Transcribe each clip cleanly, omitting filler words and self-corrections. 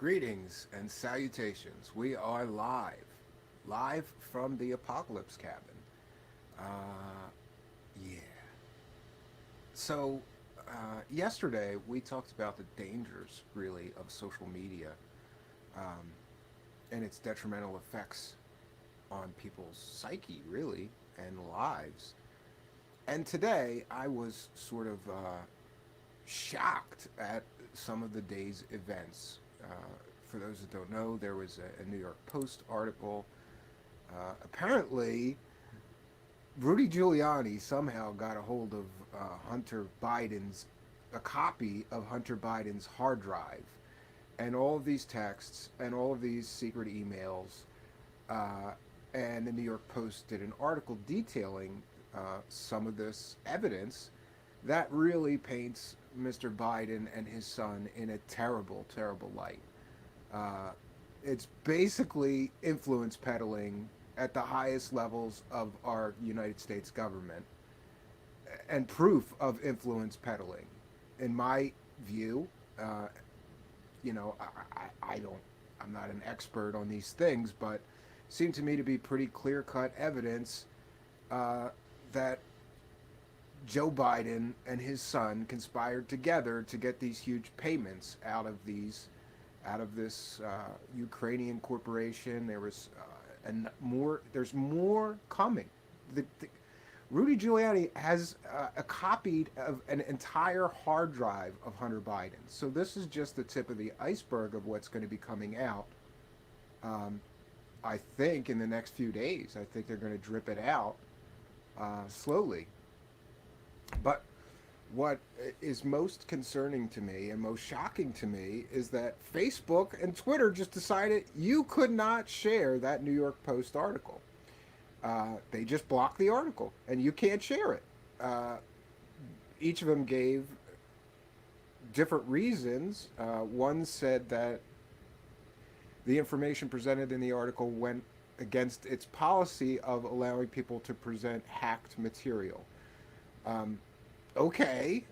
Greetings and salutations. We are live from the apocalypse cabin. Uh, yeah. So, yesterday we talked about the dangers, really, of social media um, and its detrimental effects on people's psyche, really, and lives. And today I was sort of shocked at some of the day's events. For those that don't know, there was a New York Post article. Apparently, Rudy Giuliani somehow got a hold of Hunter Biden's a copy of Hunter Biden's hard drive, and all of these texts and all of these secret emails. Uh, and the New York Post did an article detailing some of this evidence that really paints Mr. Biden and his son in a terrible, terrible light. Uh, it's basically influence peddling at the highest levels of our United States government and proof of influence peddling. In my view, uh, I don't, I'm not an expert on these things, but seemed to me to be pretty clear cut evidence uh, that Joe Biden and his son conspired together to get these huge payments out of this Ukrainian corporation. There was and more. There's more coming. The Rudy Giuliani has a copied of an entire hard drive of Hunter Biden. So this is just the tip of the iceberg of what's going to be coming out. Um, I think in the next few days, I think they're going to drip it out slowly. But what is most concerning to me and most shocking to me is that Facebook and Twitter just decided you could not share that New York Post article. They just blocked the article and you can't share it. Uh, each of them gave different reasons. One said that the information presented in the article went against its policy of allowing people to present hacked material. Um, okay,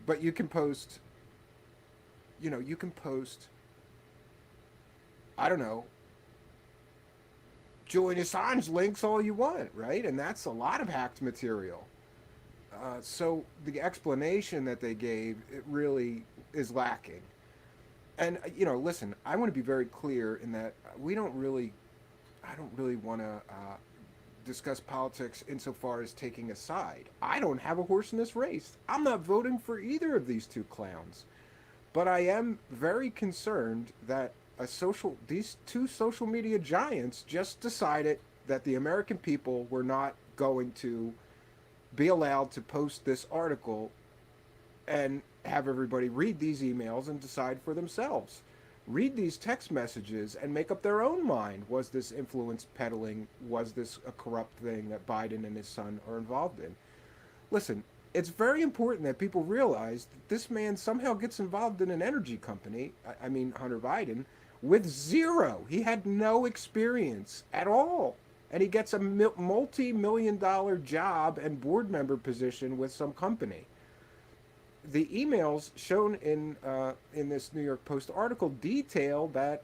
but you can post, you can post, I don't know, Julian Assange links all you want, right? And that's a lot of hacked material. So the explanation that they gave, it really is lacking. And listen, I want to be very clear in that I don't really want to discuss politics insofar as taking a side. I don't have a horse in this race. I'm not voting for either of these two clowns. But I am very concerned that these two social media giants just decided that the American people were not going to be allowed to post this article and have everybody read these emails and decide for themselves. Read these text messages and make up their own mind. Was this influence peddling? Was this a corrupt thing that Biden and his son are involved in? Listen, it's very important that people realize that this man somehow gets involved in an energy company, I mean, Hunter Biden, with zero. He had no experience at all. And he gets a multi-million dollar job and board member position with some company. The emails shown in this New York Post article detail that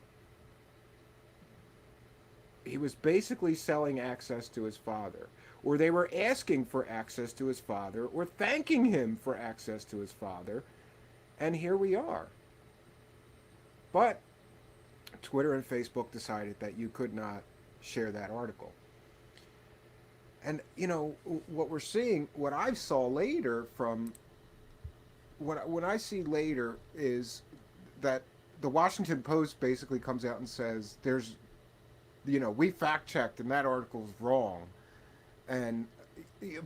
he was basically selling access to his father, or they were asking for access to his father, or thanking him for access to his father, and here we are. But Twitter and Facebook decided that you could not share that article. And what we're seeing, what I saw later from what I see later is that the Washington Post basically comes out and says we fact checked and that article is wrong. And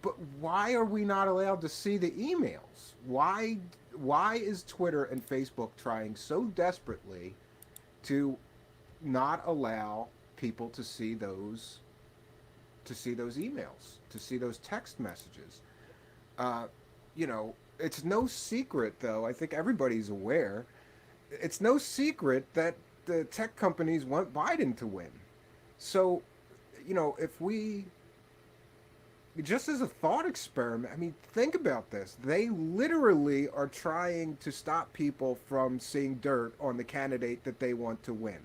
but why are we not allowed to see the emails? Why is Twitter and Facebook trying so desperately to not allow people to see those emails, to see those text messages? Uh, it's no secret, though. I think everybody's aware. It's no secret that the tech companies want Biden to win. So, if we just as a thought experiment, I mean, think about this. They literally are trying to stop people from seeing dirt on the candidate that they want to win.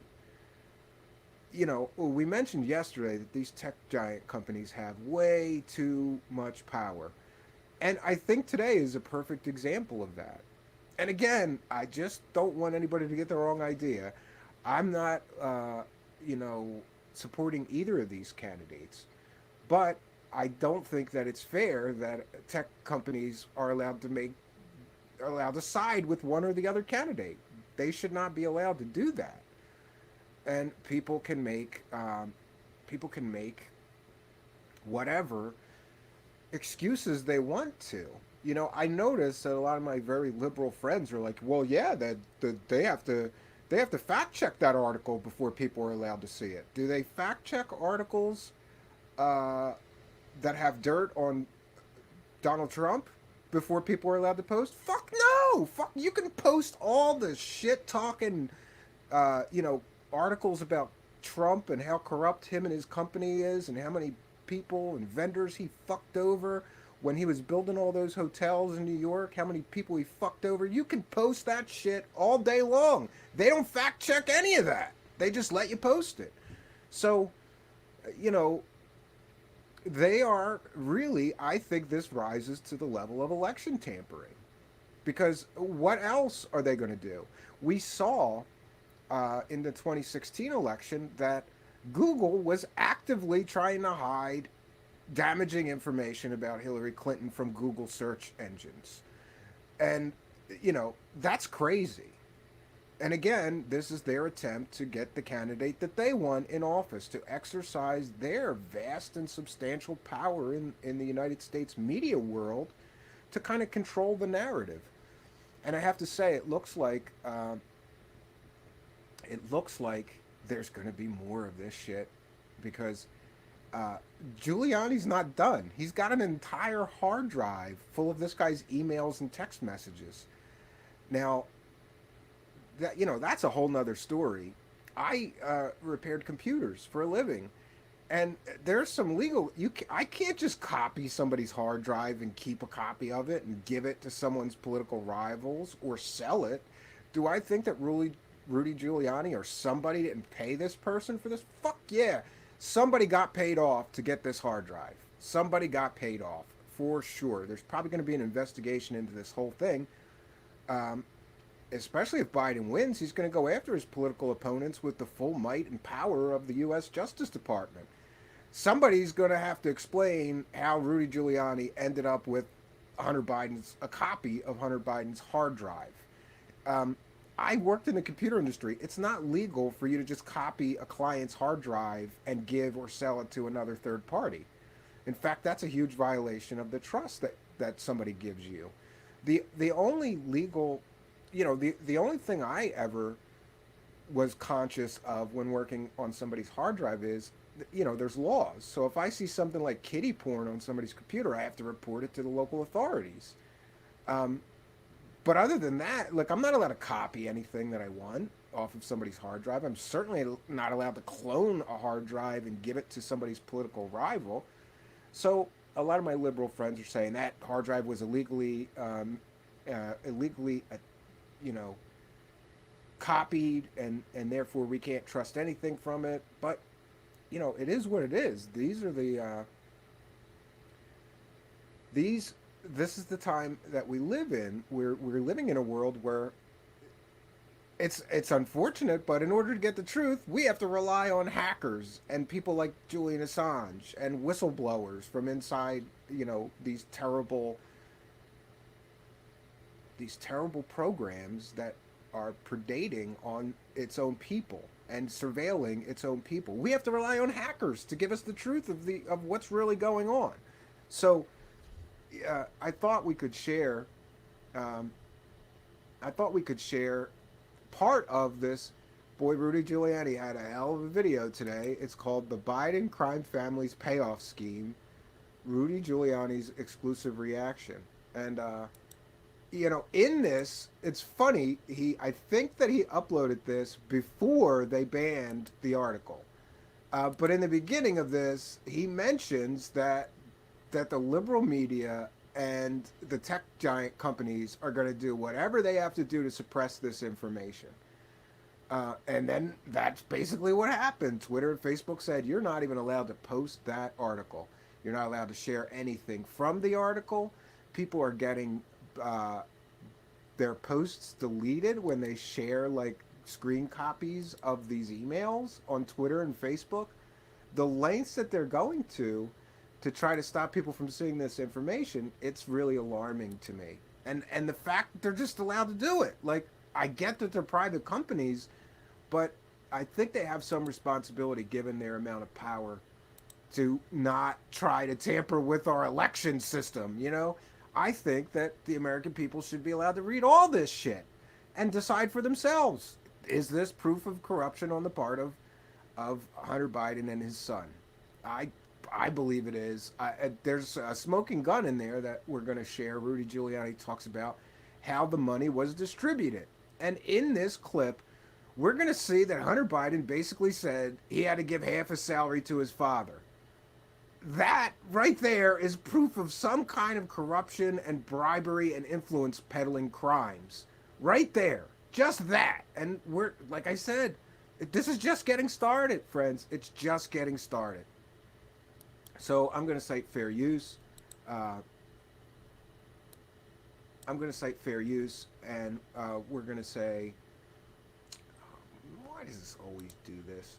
You know, we mentioned yesterday that these tech giant companies have way too much power. And I think today is a perfect example of that. And again, I just don't want anybody to get the wrong idea. I'm not, you know, supporting either of these candidates. But I don't think that it's fair that tech companies are allowed to side with one or the other candidate. They should not be allowed to do that. And people can make whatever excuses they want to. You know, I notice that a lot of my very liberal friends are like, "Well, yeah, that they have to fact check that article before people are allowed to see it." Do they fact check articles uh, that have dirt on Donald Trump before people are allowed to post? Fuck no! Fuck, you can post all the shit talking, you know, articles about Trump and how corrupt him and his company is and how many people and vendors he fucked over when he was building all those hotels in New York, how many people he fucked over. You can post that shit all day long. They don't fact check any of that. They just let you post it. So, you know, they are really, I think this rises to the level of election tampering. Because what else are they going to do? We saw in the 2016 election that Google was actively trying to hide damaging information about Hillary Clinton from Google search engines. And, you know, that's crazy. And again, this is their attempt to get the candidate that they want in office, to exercise their vast and substantial power in the United States media world to kind of control the narrative. And I have to say, it looks like there's going to be more of this shit because uh, Giuliani's not done. He's got an entire hard drive full of this guy's emails and text messages. Now, that, you know, that's a whole nother story. I repaired computers for a living, and there's some legal. I can't just copy somebody's hard drive and keep a copy of it and give it to someone's political rivals or sell it. Do I think that Rudy Giuliani or somebody didn't pay this person for this? Fuck yeah. Somebody got paid off to get this hard drive. Somebody got paid off for sure. There's probably going to be an investigation into this whole thing. Um, Especially if Biden wins, he's going to go after his political opponents with the full might and power of the U.S. Justice Department. Somebody's going to have to explain how Rudy Giuliani ended up with a copy of Hunter Biden's hard drive. Um, I worked in the computer industry. It's not legal for you to just copy a client's hard drive and give or sell it to another third party. In fact, that's a huge violation of the trust that somebody gives you. The only legal, you know, the only thing I ever was conscious of when working on somebody's hard drive is, you know, there's laws. So if I see something like kiddie porn on somebody's computer, I have to report it to the local authorities. Um, but other than that, like, I'm not allowed to copy anything that I want off of somebody's hard drive. I'm certainly not allowed to clone a hard drive and give it to somebody's political rival. So a lot of my liberal friends are saying that hard drive was illegally, you know, copied, and therefore we can't trust anything from it. But you know, it is what it is. These are the these. This is the time that we live in. We're living in a world where it's unfortunate, but in order to get the truth, we have to rely on hackers and people like Julian Assange and whistleblowers from inside, you know, these terrible programs that are predating on its own people and surveilling its own people. We have to rely on hackers to give us the truth of what's really going on. So I thought we could share. Um, I thought we could share part of this. Boy, Rudy Giuliani had a hell of a video today. It's called "The Biden Crime Family's Payoff Scheme." Rudy Giuliani's exclusive reaction, and you know, in this, it's funny. I think that he uploaded this before they banned the article. But in the beginning of this, he mentions that that the liberal media and the tech giant companies are going to do whatever they have to do to suppress this information. And then that's basically what happened. Twitter and Facebook said you're not even allowed to post that article. You're not allowed to share anything from the article. People are getting their posts deleted when they share like screen copies of these emails on Twitter and Facebook. The lengths that they're going to try to stop people from seeing this information, it's really alarming to me. And the fact that they're just allowed to do it. Like, I get that they're private companies, but I think they have some responsibility given their amount of power to not try to tamper with our election system, you know? I think that the American people should be allowed to read all this shit and decide for themselves. Is this proof of corruption on the part of Hunter Biden and his son? I believe it is. There's a smoking gun in there that we're going to share. Rudy Giuliani talks about how the money was distributed. And in this clip, we're going to see that Hunter Biden basically said he had to give half his salary to his father. That right there is proof of some kind of corruption and bribery and influence peddling crimes. Right there. Just that. And we're, like I said, this is just getting started, friends. It's just getting started. So I'm going to cite fair use. I'm going to cite fair use, and we're going to say, why does this always do this?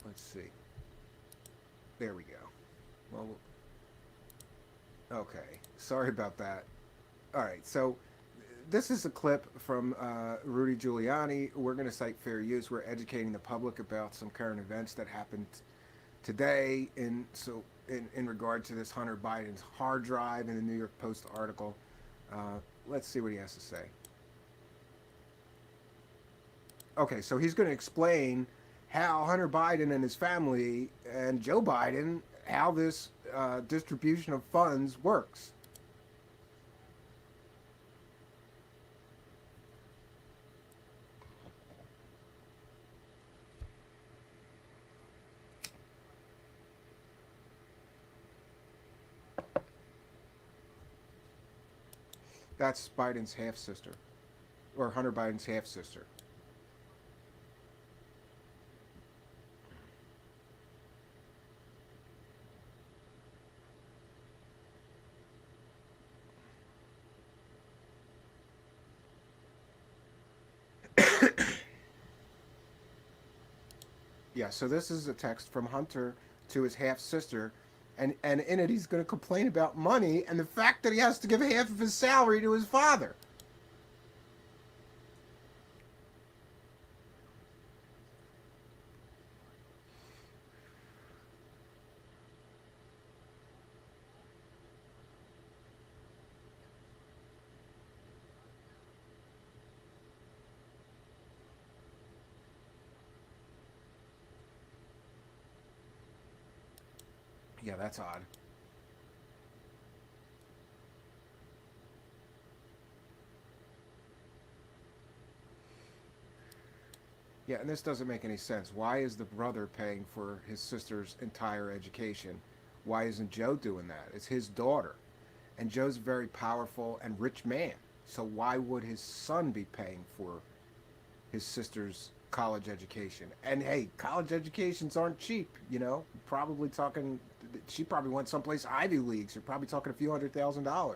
Let's see. There we go. Well, okay. Sorry about that. All right. So this is a clip from Rudy Giuliani. We're going to cite fair use. We're educating the public about some current events that happened today in regard to this Hunter Biden's hard drive in the New York Post article. Let's see what he has to say. Okay, so he's going to explain how Hunter Biden and his family and Joe Biden, how this distribution of funds works. That's Biden's half sister, or Hunter Biden's half sister. Yeah, so this is a text from Hunter to his half sister, and in it he's going to complain about money and the fact that he has to give half of his salary to his father. Yeah, that's odd. Yeah, and this doesn't make any sense. Why is the brother paying for his sister's entire education? Why isn't Joe doing that? It's his daughter. And Joe's a very powerful and rich man. So why would his son be paying for his sister's college education? And hey, college educations aren't cheap, you know? Probably talking, she probably went someplace Ivy Leagues. You're probably talking a few $100,000.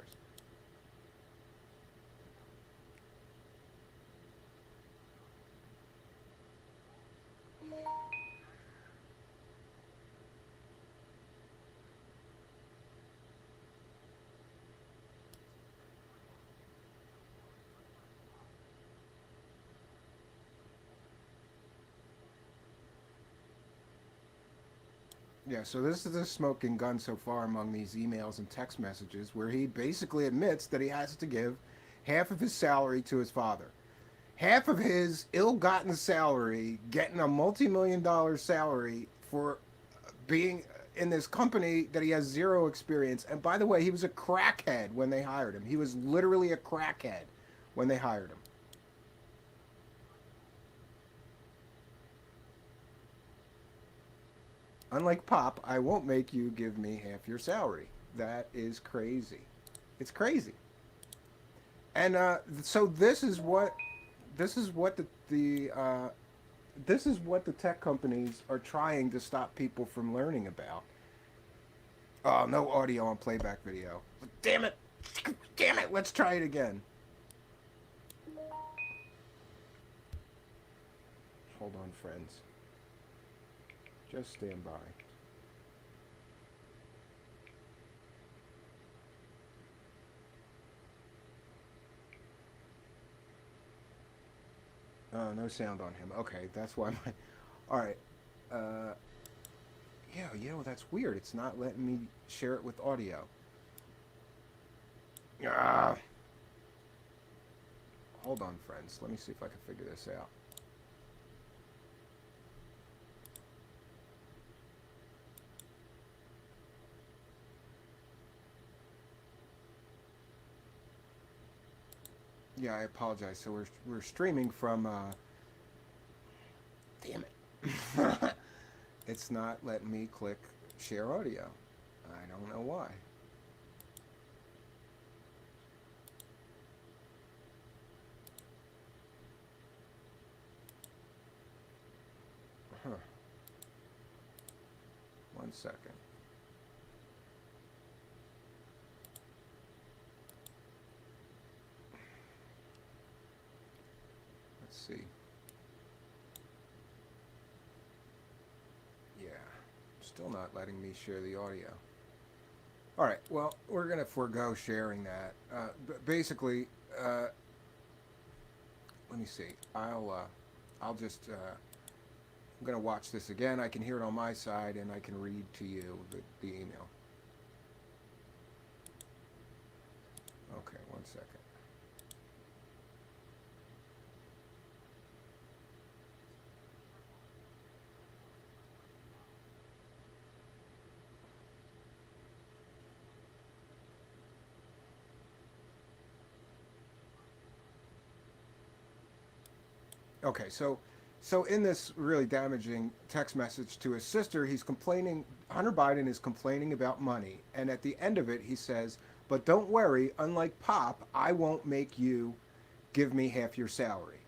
Yeah, so this is a smoking gun so far among these emails and text messages where he basically admits that he has to give half of his salary to his father. Half of his ill-gotten salary, getting a multi-million dollar salary for being in this company that he has zero experience. And by the way, he was a crackhead when they hired him. He was literally a crackhead when they hired him. Unlike Pop, I won't make you give me half your salary. That is crazy. It's crazy. And so this is what this is what the tech companies are trying to stop people from learning about. Oh, no audio on playback video. Damn it! Damn it! Let's try it again. Hold on, friends. Just stand by. Oh, no sound on him. Okay, that's why my. All right. Uh, yeah, that's weird. It's not letting me share it with audio. Ah, hold on, friends. Let me see if I can figure this out. Yeah, I apologize. So we're streaming from. Damn it! It's not letting me click share audio. I don't know why. Huh. 1 second. Let's see. Yeah, still not letting me share the audio. All right. Well, we're gonna forego sharing that. Basically, uh, let me see. I'll just. I'm gonna watch this again. I can hear it on my side, and I can read to you the email. Okay, 1 second. Okay, so in this really damaging text message to his sister, he's complaining. Hunter Biden is complaining about money, and at the end of it, he says, "But don't worry. Unlike Pop, I won't make you give me half your salary."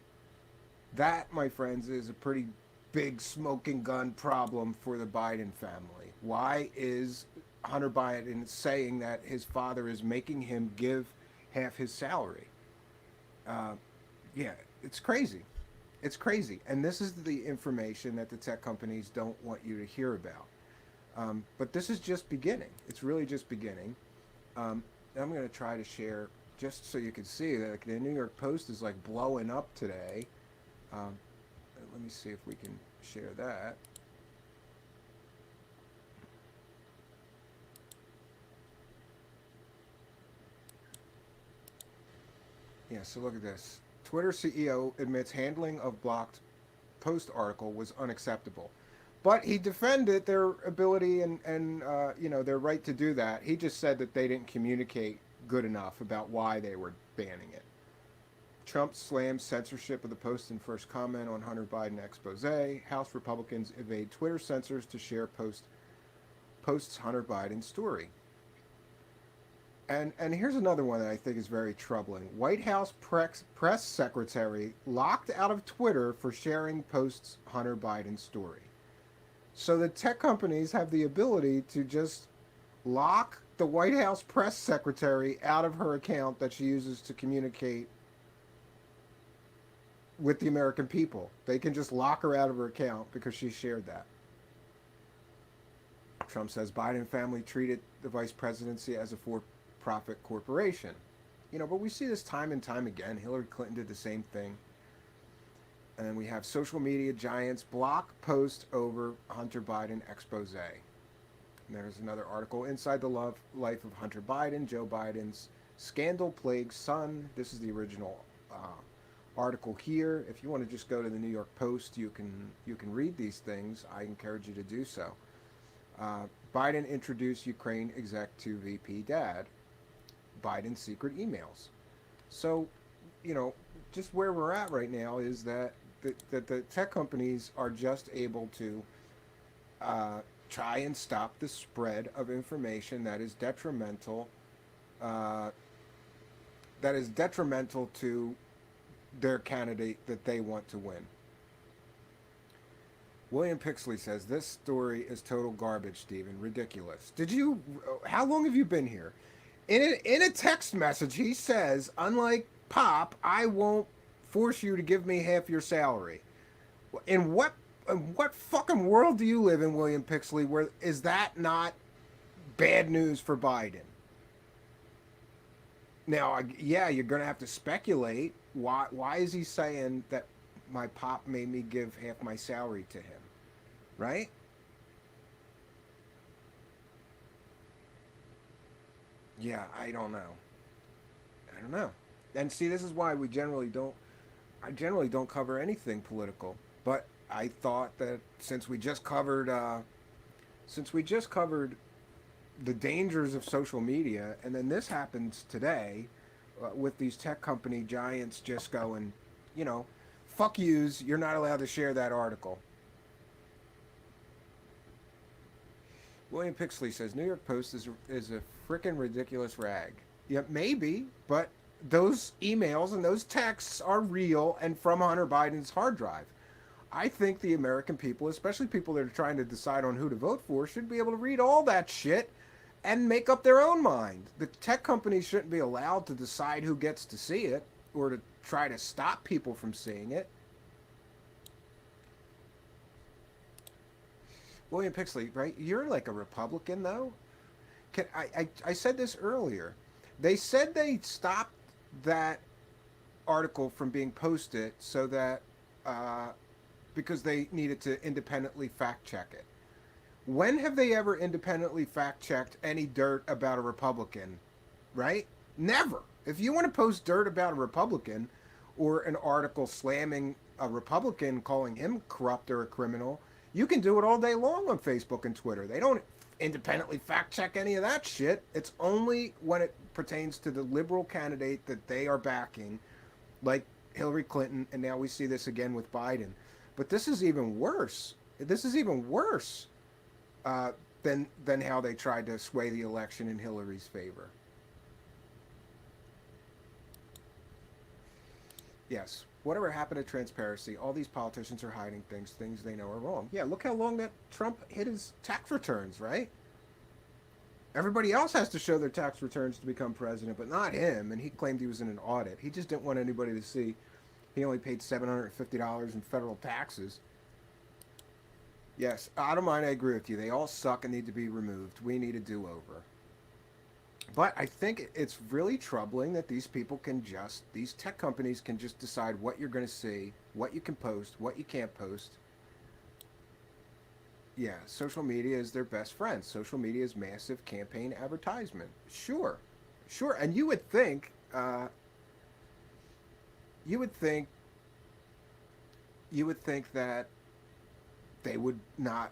That, my friends, is a pretty big smoking gun problem for the Biden family. Why is Hunter Biden saying that his father is making him give half his salary? Uh, yeah, it's crazy. It's crazy. And this is the information that the tech companies don't want you to hear about. But this is just beginning. It's really just beginning. I'm going to try to share just so you can see that like, the New York Post is like blowing up today. Um, let me see if we can share that. Yeah, so look at this. Twitter CEO admits handling of blocked Post article was unacceptable. But he defended their ability and their right to do that. He just said that they didn't communicate good enough about why they were banning it. Trump slams censorship of the Post in first comment on Hunter Biden expose. House Republicans evade Twitter censors to share posts Hunter Biden story. And here's another one that I think is very troubling. White House press secretary locked out of Twitter for sharing posts Hunter Biden story. So the tech companies have the ability to just lock the White House press secretary out of her account that she uses to communicate with the American people. They can just lock her out of her account because she shared that. Trump says Biden family treated the vice presidency as a for-profit corporation. But we see this time and time again. Hillary Clinton did the same thing. And then we have social media giants block post over Hunter Biden expose. And there's another article, Inside the Life of Hunter Biden, Joe Biden's scandal-plagued son. This is the original article here. If you want to just go to the New York Post, you can read these things. I encourage you to do so. Biden introduced Ukraine exec to VP dad. Biden's secret emails. So, just where we're at right now is that the tech companies are just able to try and stop the spread of information that is detrimental, uh, to their candidate that they want to win. William Pixley says this story is total garbage, Stephen. Ridiculous. Did you? How long have you been here? In a text message, he says, unlike Pop, I won't force you to give me half your salary. In what fucking world do you live in, William Pixley? Where is that not bad news for Biden? Now, yeah, you're gonna have to speculate. Why is he saying that my pop made me give half my salary to him? Right? Yeah, I don't know. I don't know. And see, this is why we generally don't. I generally don't cover anything political. But I thought that since we just covered the dangers of social media, and then this happens today, with these tech company giants just going, you know, fuck yous, you're not allowed to share that article. William Pixley says New York Post is a freaking ridiculous rag. Yeah, maybe, but those emails and those texts are real and from Hunter Biden's hard drive. I think the American people, especially people that are trying to decide on who to vote for, should be able to read all that shit and make up their own mind. The tech companies shouldn't be allowed to decide who gets to see it or to try to stop people from seeing it. William Pixley, right? You're like a Republican, though. I said this earlier. They said they stopped that article from being posted so that because they needed to independently fact check it. When have they ever independently fact checked any dirt about a Republican? Right? Never. If you want to post dirt about a Republican or an article slamming a Republican, calling him corrupt or a criminal, you can do it all day long on Facebook and Twitter. They don't independently fact check any of that shit. It's only when it pertains to the liberal candidate that they are backing, like Hillary Clinton, and now we see this again with Biden. But this is even worse. This is even worse uh, than how they tried to sway the election in Hillary's favor. Yes. Whatever happened to transparency? All these politicians are hiding things they know are wrong. Yeah, look how long that Trump hid his tax returns, right? Everybody else has to show their tax returns to become president, but not him. And he claimed he was in an audit. He just didn't want anybody to see he only paid $750 in federal taxes. Yes, out of mind, I agree with you. They all suck and need to be removed. We need a do-over. But I think it's really troubling that these tech companies can just decide what you're going to see, what you can post, what you can't post. Yeah, social media is their best friend. Social media is massive campaign advertisement. Sure, sure. And you would think, you would think that they would not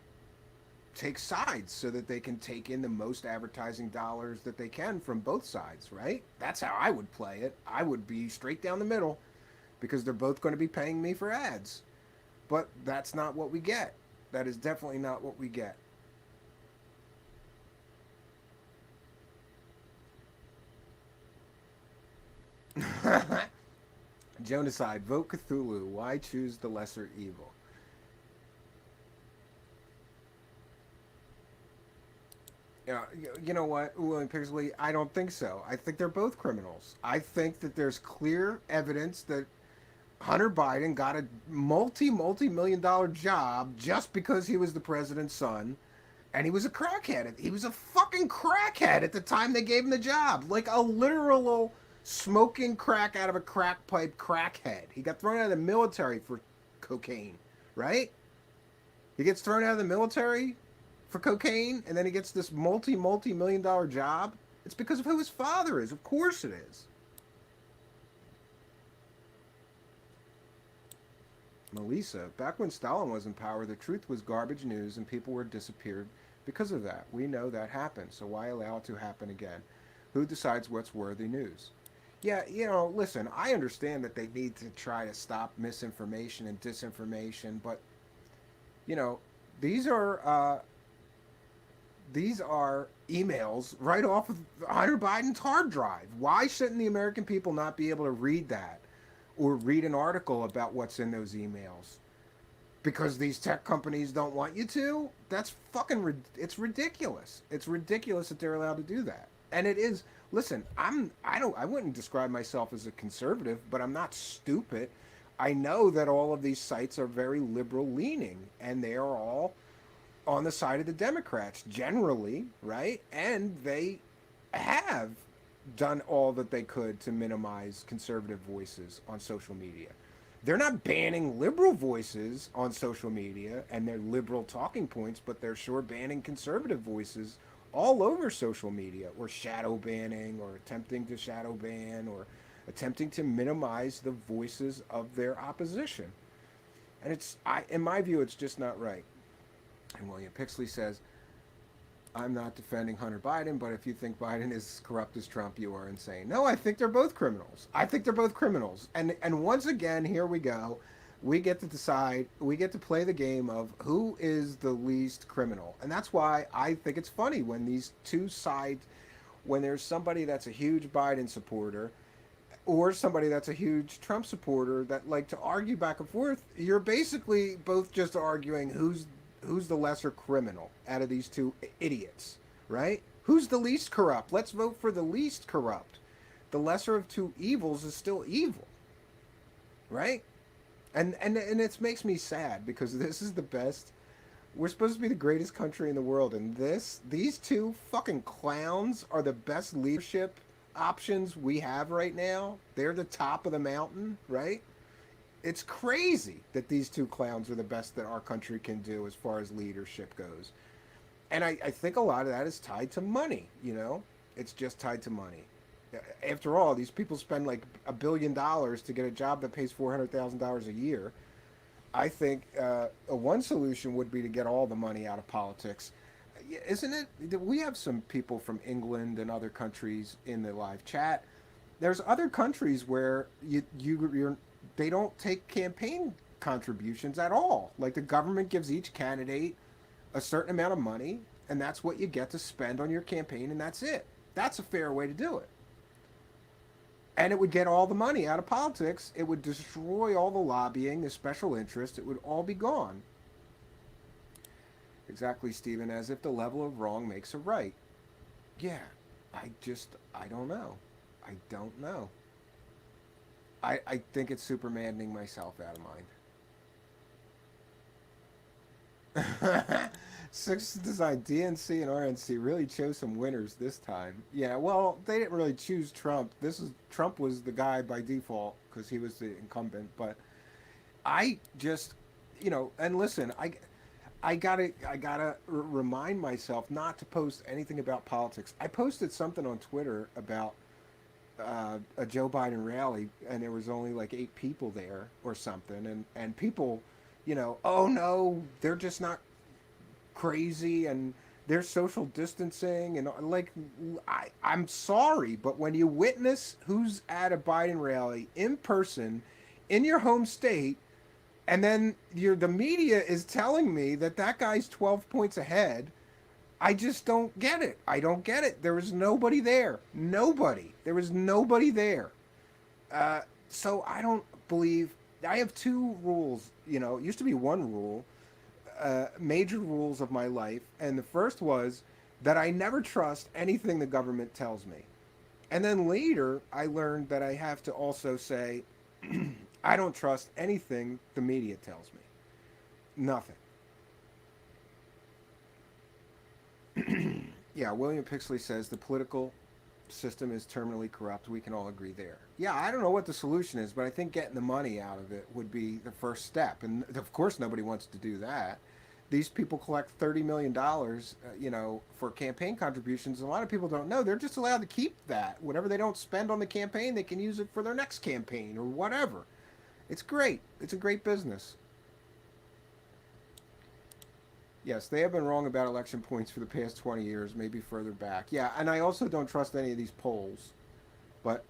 take sides so that they can take in the most advertising dollars that they can from both sides, right? That's how I would play it. I would be straight down the middle because they're both going to be paying me for ads. But that's not what we get. That is definitely not what we get. Jonaside, vote Cthulhu. Why choose the lesser evil? Yeah, you know what, William Pixley? I don't think so. I think they're both criminals. I think that there's clear evidence that Hunter Biden got a multi million dollar job just because he was the president's son, and he was a crackhead. He was a fucking crackhead at the time they gave him the job, like a literal smoking crack out of a crack pipe crackhead. He got thrown out of the military for cocaine, right? He gets thrown out of the military for cocaine, and then he gets this multi million dollar job. It's because of who his father is. Of course it is. Melissa, back when Stalin was in power, the truth was garbage news and people were disappeared because of that. We know that happened, so why allow it to happen again? Who decides what's worthy news? Yeah, listen, I understand that they need to try to stop misinformation and disinformation, but, you know, these are These are emails right off of Hunter Biden's hard drive. Why shouldn't the American people not be able to read that or read an article about what's in those emails? Because these tech companies don't want you to? That's fucking it's ridiculous. It's ridiculous that they're allowed to do that. And it is, listen, I wouldn't describe myself as a conservative, but I'm not stupid. I know that all of these sites are very liberal leaning and they are all on the side of the Democrats generally, right? And they have done all that they could to minimize conservative voices on social media. They're not banning liberal voices on social media and their liberal talking points, but they're sure banning conservative voices all over social media, or shadow banning, or attempting to shadow ban, or attempting to minimize the voices of their opposition. And in my view, it's just not right. And William Pixley says, I'm not defending Hunter Biden, but if you think Biden is as corrupt as Trump, you are insane. No, I think they're both criminals. I think they're both criminals. And once again, here we go. We get to decide, we get to play the game of who is the least criminal. And that's why I think it's funny when these two sides, when there's somebody that's a huge Biden supporter or somebody that's a huge Trump supporter that like to argue back and forth, you're basically both just arguing who's the lesser criminal out of these two idiots, right? Who's the least corrupt? Let's vote for the least corrupt. The lesser of two evils is still evil, right? And it makes me sad because this is the best. We're supposed to be the greatest country in the world, and these two fucking clowns are the best leadership options we have right now. They're the top of the mountain, right? It's crazy that these two clowns are the best that our country can do as far as leadership goes. And I think a lot of that is tied to money, you know? It's just tied to money. After all, these people spend like $1 billion to get a job that pays $400,000 a year. I think one solution would be to get all the money out of politics. Isn't it? We have some people from England and other countries in the live chat. There's other countries where they don't take campaign contributions at all. Like the government gives each candidate a certain amount of money, and that's what you get to spend on your campaign, and that's it. That's a fair way to do it. And it would get all the money out of politics. It would destroy all the lobbying, the special interest. It would all be gone. Exactly, Stephen, as if the level of wrong makes a right. Yeah, I don't know. I don't know. I think it's Supermaning myself out of mind. Six Design DNC and RNC really chose some winners this time. Yeah, well, they didn't really choose Trump. Trump was the guy by default because he was the incumbent. But I just, and listen, I gotta remind myself not to post anything about politics. I posted something on Twitter about a Joe Biden rally, and there was only like 8 people there or something, and people, oh no, they're just not crazy and they're social distancing and like I'm sorry, but when you witness who's at a Biden rally in person in your home state, and then the media is telling me that guy's 12 points ahead, I just don't get it. I don't get it. There was nobody there. Nobody. There was nobody there. So I don't believe. I have 2 rules. It used to be 1 rule, major rules of my life. And the first was that I never trust anything the government tells me. And then later, I learned that I have to also say, I don't trust anything the media tells me. Nothing. Yeah, William Pixley says the political system is terminally corrupt. We can all agree there. Yeah, I don't know what the solution is, but I think getting the money out of it would be the first step. And of course, nobody wants to do that. These people collect $30 million, for campaign contributions. A lot of people don't know. They're just allowed to keep that. Whatever they don't spend on the campaign, they can use it for their next campaign or whatever. It's great. It's a great business. Yes, they have been wrong about election points for the past 20 years, maybe further back. Yeah, and I also don't trust any of these polls. But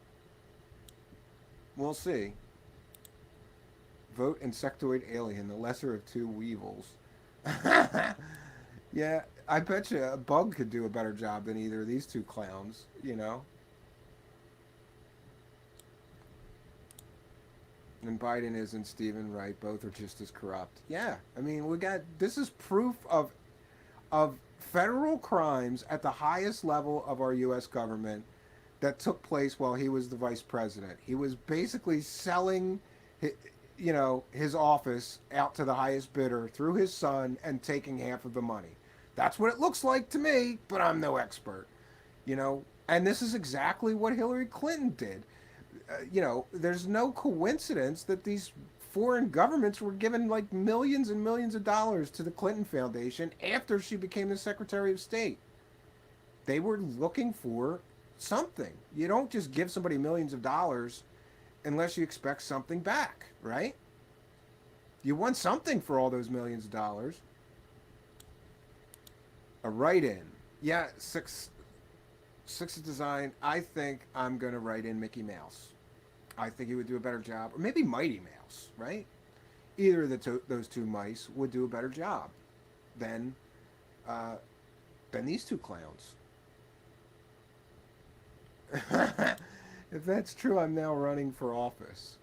we'll see. Vote insectoid alien, the lesser of 2 evils. Yeah, I bet you a bug could do a better job than either of these two clowns, you know? And Biden isn't Stephen Wright. Both are just as corrupt. Yeah, I mean, we got this is proof of federal crimes at the highest level of our U.S. government that took place while he was the vice president. He was basically selling, his office out to the highest bidder through his son and taking half of the money. That's what it looks like to me, but I'm no expert, you know. And this is exactly what Hillary Clinton did. There's no coincidence that these foreign governments were given like millions and millions of dollars to the Clinton Foundation after she became the Secretary of State. They were looking for something. You don't just give somebody millions of dollars unless you expect something back, right? You want something for all those millions of dollars. A write-in. Yeah, six design. I think I'm gonna write in Mickey Mouse. I think he would do a better job, or maybe Mighty Mouse, right? Either of those two mice would do a better job than uh, than these two clowns. If that's true, I'm now running for office.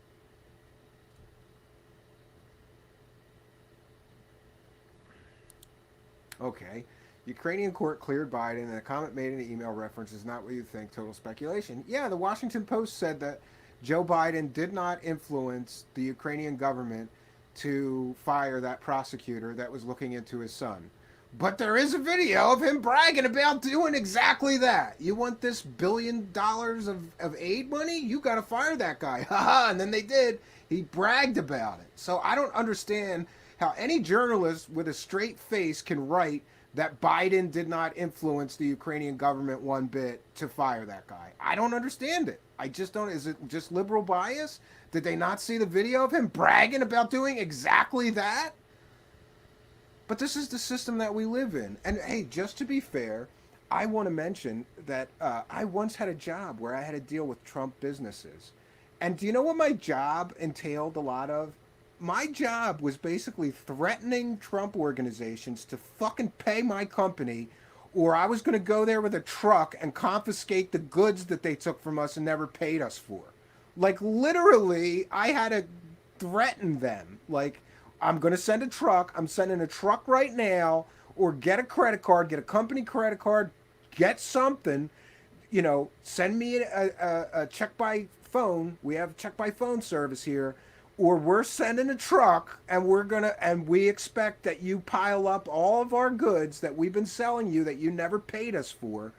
Okay. Ukrainian court cleared Biden, and a comment made in the email reference is not what you think. Total speculation. Yeah, the Washington Post said that Joe Biden did not influence the Ukrainian government to fire that prosecutor that was looking into his son. But there is a video of him bragging about doing exactly that. You want this $1 billion of aid money? You got to fire that guy. Haha. And then they did. He bragged about it. So I don't understand how any journalist with a straight face can write that Biden did not influence the Ukrainian government one bit to fire that guy. I don't understand it. I just don't. Is it just liberal bias? Did they not see the video of him bragging about doing exactly that? But this is the system that we live in. And hey, just to be fair, I want to mention that I once had a job where I had to deal with Trump businesses. And do you know what my job entailed a lot of? My job was basically threatening Trump organizations to fucking pay my company, or I was going to go there with a truck and confiscate the goods that they took from us and never paid us for. Like, literally, I had to threaten them. Like, I'm going to send a truck. I'm sending a truck right now, or get a credit card, get a company credit card, get something, send me a check by phone. We have check by phone service here, or we're sending a truck and we expect that you pile up all of our goods that we've been selling you that you never paid us for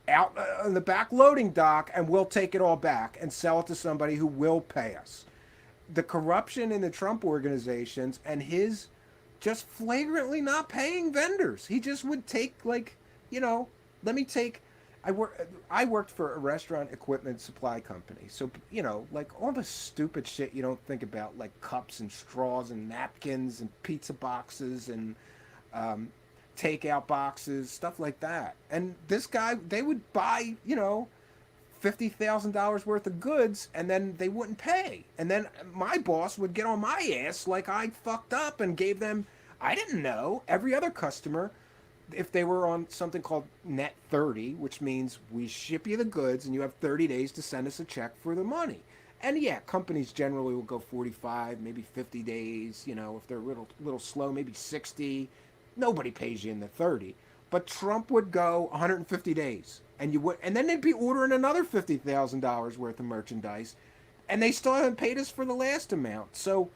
out on the back loading dock, and we'll take it all back and sell it to somebody who will pay us. The corruption in the Trump organizations and his just flagrantly not paying vendors. He just would take, like, let me take I worked for a restaurant equipment supply company. So, like all the stupid shit you don't think about, like cups and straws and napkins and pizza boxes and um, takeout boxes, stuff like that. And this guy, they would buy, $50,000 worth of goods, and then they wouldn't pay. And then my boss would get on my ass like I fucked up and gave them, I didn't know, every other customer, if they were on something called net 30, which means we ship you the goods and you have 30 days to send us a check for the money. And yeah, companies generally will go 45, maybe 50 days, if they're a little slow, maybe 60. Nobody pays you in the 30. But Trump would go 150 days, and then they'd be ordering another $50,000 worth of merchandise, and they still haven't paid us for the last amount. So,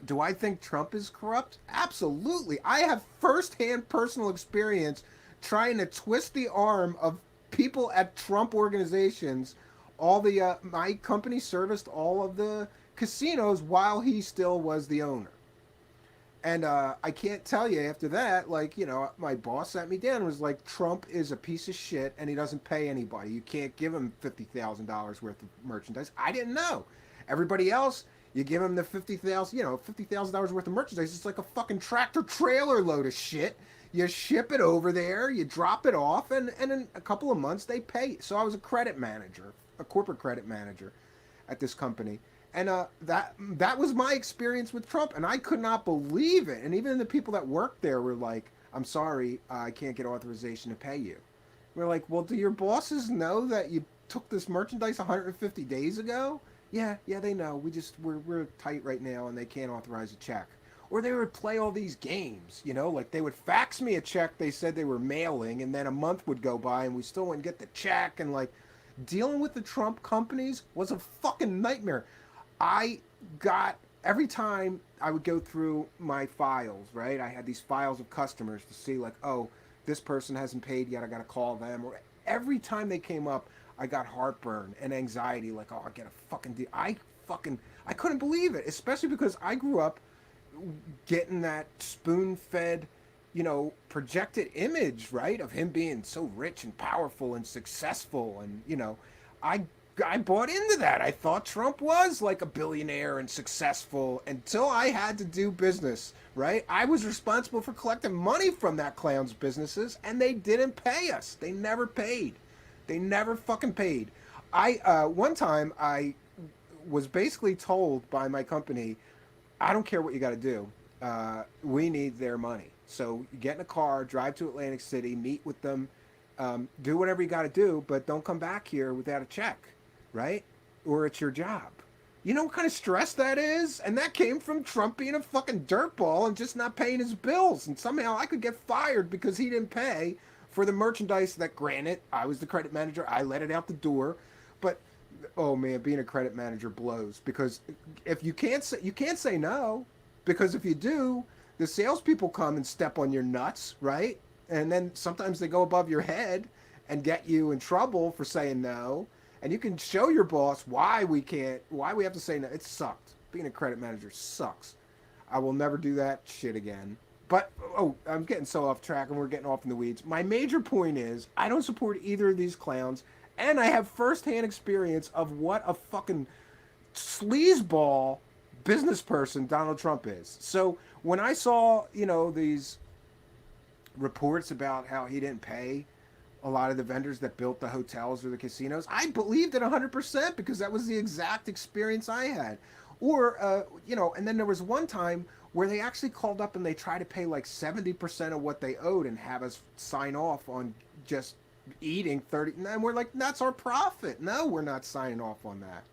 do I think Trump is corrupt? Absolutely. I have firsthand personal experience trying to twist the arm of people at Trump organizations. All the my company serviced all of the casinos while he still was the owner. And I can't tell you after that, like, my boss sat me down and was like, Trump is a piece of shit and he doesn't pay anybody. You can't give him $50,000 worth of merchandise. I didn't know. Everybody else, you give him the $50,000 worth of merchandise. It's like a fucking tractor trailer load of shit. You ship it over there, you drop it off, and in a couple of months they pay. So I was a credit manager, a corporate credit manager at this company. And that was my experience with Trump, and I could not believe it. And even the people that worked there were like, I'm sorry, I can't get authorization to pay you. We're like, well, do your bosses know that you took this merchandise 150 days ago? Yeah, they know. We're tight right now, and they can't authorize a check. Or they would play all these games, like they would fax me a check they said they were mailing, and then a month would go by, and we still wouldn't get the check, and like dealing with the Trump companies was a fucking nightmare. I got every time I would go through my files, right? I had these files of customers to see like, oh, this person hasn't paid yet. I got to call them. Or every time they came up, I got heartburn and anxiety. Like, oh, I get a fucking deal. I couldn't believe it, especially because I grew up getting that spoon-fed, projected image, right, of him being so rich and powerful and successful, and I I bought into that. I thought Trump was like a billionaire and successful until I had to do business, right? I was responsible for collecting money from that clown's businesses, and they didn't pay us. They never paid. They never fucking paid. One time I was basically told by my company, I don't care what you got to do. We need their money. So you get in a car, drive to Atlantic City, meet with them, do whatever you got to do, but don't come back here without a check, right? Or it's your job. You know what kind of stress that is? And that came from Trump being a fucking dirtball and just not paying his bills. And somehow I could get fired because he didn't pay for the merchandise that, granted, I was the credit manager. I let it out the door. But, oh man, being a credit manager blows. Because if you can't say no. Because if you do, the salespeople come and step on your nuts, right? And then sometimes they go above your head and get you in trouble for saying no. And you can show your boss why we have to say no. It sucked. Being a credit manager sucks. I will never do that shit again. But, I'm getting so off track and we're getting off in the weeds. My major point is I don't support either of these clowns. And I have firsthand experience of what a fucking sleazeball business person Donald Trump is. So when I saw, these reports about how he didn't pay a lot of the vendors that built the hotels or the casinos, I believed it 100% because that was the exact experience I had. Or, and then there was one time where they actually called up and they tried to pay like 70% of what they owed and have us sign off on just eating 30. And we're like, that's our profit. No, we're not signing off on that.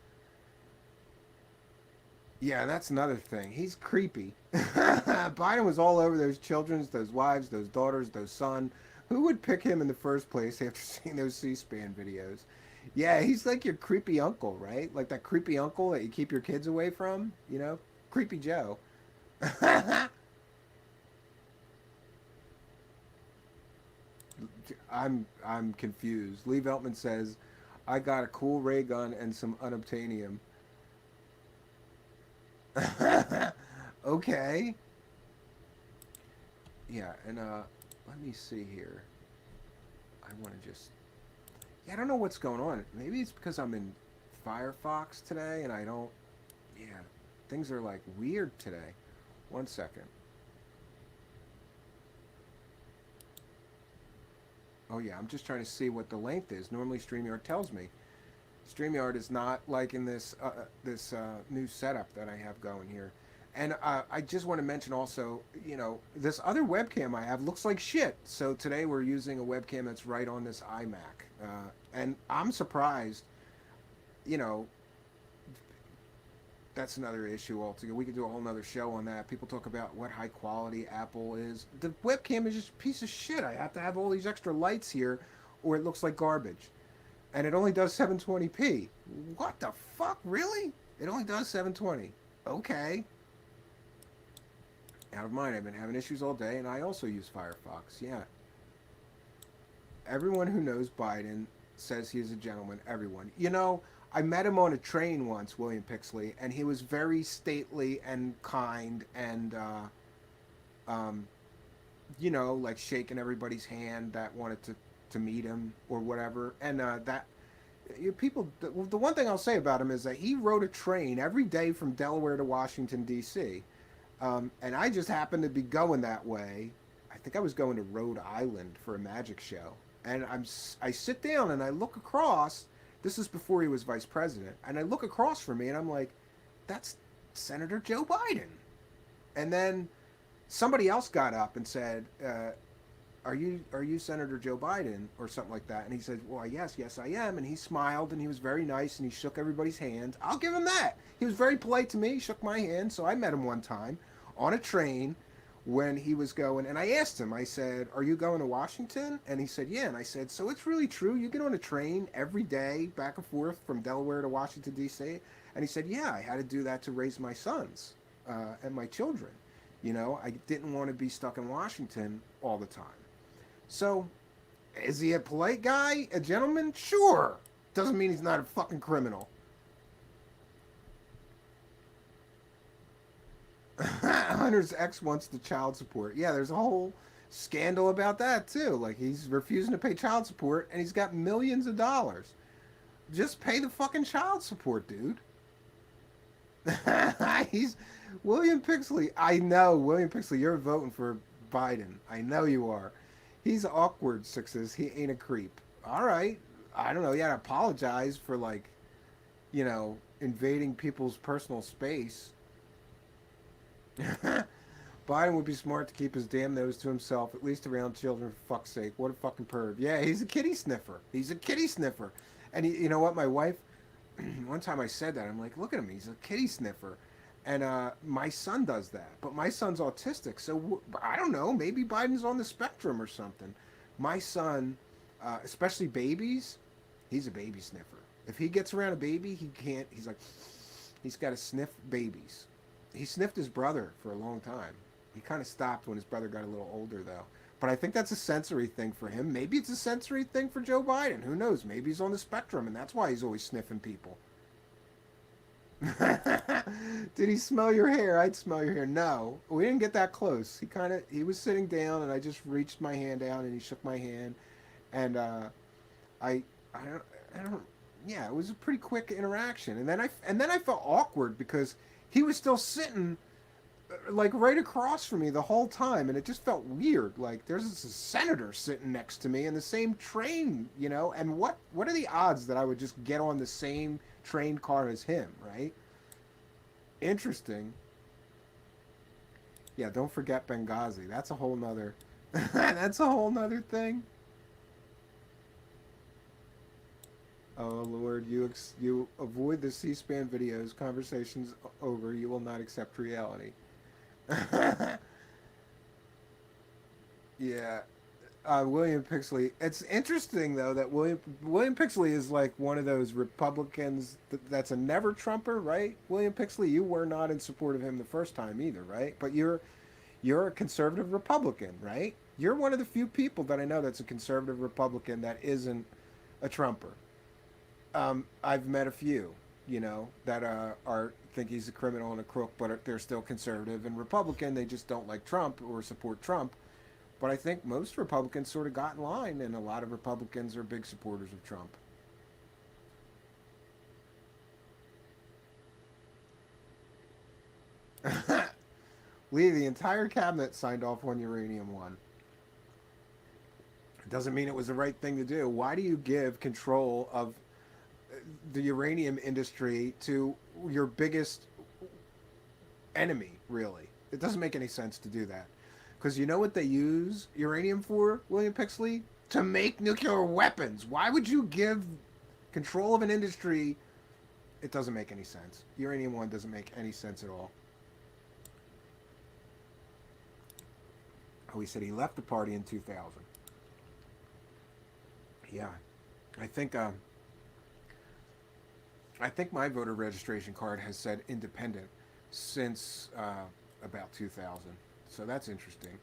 Yeah, that's another thing. He's creepy. Biden was all over those children, those wives, those daughters, those sons. Who would pick him in the first place after seeing those C-SPAN videos? Yeah, he's like your creepy uncle, right? Like that creepy uncle that you keep your kids away from, Creepy Joe. I'm confused. Lee Veltman says, I got a cool ray gun and some unobtainium. Okay. Yeah, and let me see here. I want to just... Yeah, I don't know what's going on. Maybe it's because I'm in Firefox today and I don't... Yeah, things are like weird today. One second. Oh yeah, I'm just trying to see what the length is. Normally StreamYard tells me. StreamYard is not like in this new setup that I have going here. And I just want to mention also, this other webcam I have looks like shit. So today we're using a webcam that's right on this iMac. And I'm surprised, you know, that's another issue altogether. We could do a whole nother show on that. People talk about what high quality Apple is. The webcam is just a piece of shit. I have to have all these extra lights here or it looks like garbage. And it only does 720p. What the fuck? Really? It only does 720. Okay. Out of mind. I've been having issues all day, and I also use Firefox. Yeah. Everyone who knows Biden says he is a gentleman. Everyone. I met him on a train once, William Pixley, and he was very stately and kind and, like shaking everybody's hand that wanted to meet him or whatever. And the one thing I'll say about him is that he rode a train every day from Delaware to Washington, D.C., and I just happened to be going that way. I think I was going to Rhode Island for a magic show. And I sit down and I look across. This is before he was vice president. And I look across from me and I'm like, that's Senator Joe Biden. And then somebody else got up and said, are you Senator Joe Biden or something like that? And he said, well, yes, I am. And he smiled and he was very nice and he shook everybody's hands. I'll give him that. He was very polite to me, shook my hand. So I met him one time on a train when he was going, and I asked him, I said, are you going to Washington? And he said, yeah. And I said, so it's really true, you get on a train every day back and forth from Delaware to Washington, D.C.? And he said, yeah, I had to do that to raise my sons and my children. You know, I didn't want to be stuck in Washington all the time. So, is he a polite guy, a gentleman? Sure. Doesn't mean he's not a fucking criminal. Hunter's ex wants the child support. Yeah, there's a whole scandal about that too. Like he's refusing to pay child support and he's got millions of dollars. Just pay the fucking child support, dude. He's William Pixley. I know, William Pixley, you're voting for Biden. I know you are. He's awkward, Sixes. He ain't a creep. All right. I don't know. You gotta apologize for like, invading people's personal space. Biden would be smart to keep his damn nose to himself, at least around children, for fuck's sake. What a fucking perv. Yeah, he's a kitty sniffer. He's a kitty sniffer. And you know what? My wife, one time I said that, I'm like, look at him. He's a kitty sniffer. And my son does that. But my son's autistic. So I don't know. Maybe Biden's on the spectrum or something. My son, especially babies, he's a baby sniffer. If he gets around a baby, he can't. He's like, he's got to sniff babies. He sniffed his brother for a long time. He kind of stopped when his brother got a little older, though. But I think that's a sensory thing for him. Maybe it's a sensory thing for Joe Biden. Who knows? Maybe he's on the spectrum, and that's why he's always sniffing people. Did he smell your hair? I'd smell your hair. No, we didn't get that close. He was sitting down, and I just reached my hand down, and he shook my hand, and I don't. Yeah, it was a pretty quick interaction, and then I felt awkward because he was still sitting like right across from me the whole time, and it just felt weird. Like there's this senator sitting next to me in the same train, and what are the odds that I would just get on the same train car as him, right? Interesting. Yeah, don't forget Benghazi. That's a whole nother that's a whole nother thing. Oh Lord, you avoid the C-SPAN videos. Conversations over. You will not accept reality. Yeah, William Pixley. It's interesting though that William Pixley is like one of those Republicans that's a never Trumper, right? William Pixley, you were not in support of him the first time either, right? But you're a conservative Republican, right? You're one of the few people that I know that's a conservative Republican that isn't a Trumper. I've met a few, that are think he's a criminal and a crook, but they're still conservative and Republican. They just don't like Trump or support Trump. But I think most Republicans sort of got in line, and a lot of Republicans are big supporters of Trump. Lee, the entire cabinet signed off on uranium one. It doesn't mean it was the right thing to do. Why do you give control of the uranium industry to your biggest enemy, really? It doesn't make any sense to do that. Because you know what they use uranium for, William Pixley? To make nuclear weapons. Why would you give control of an industry? It doesn't make any sense. Uranium one doesn't make any sense at all. Oh, he said he left the party in 2000. Yeah, I think my voter registration card has said independent since about 2000. So that's interesting.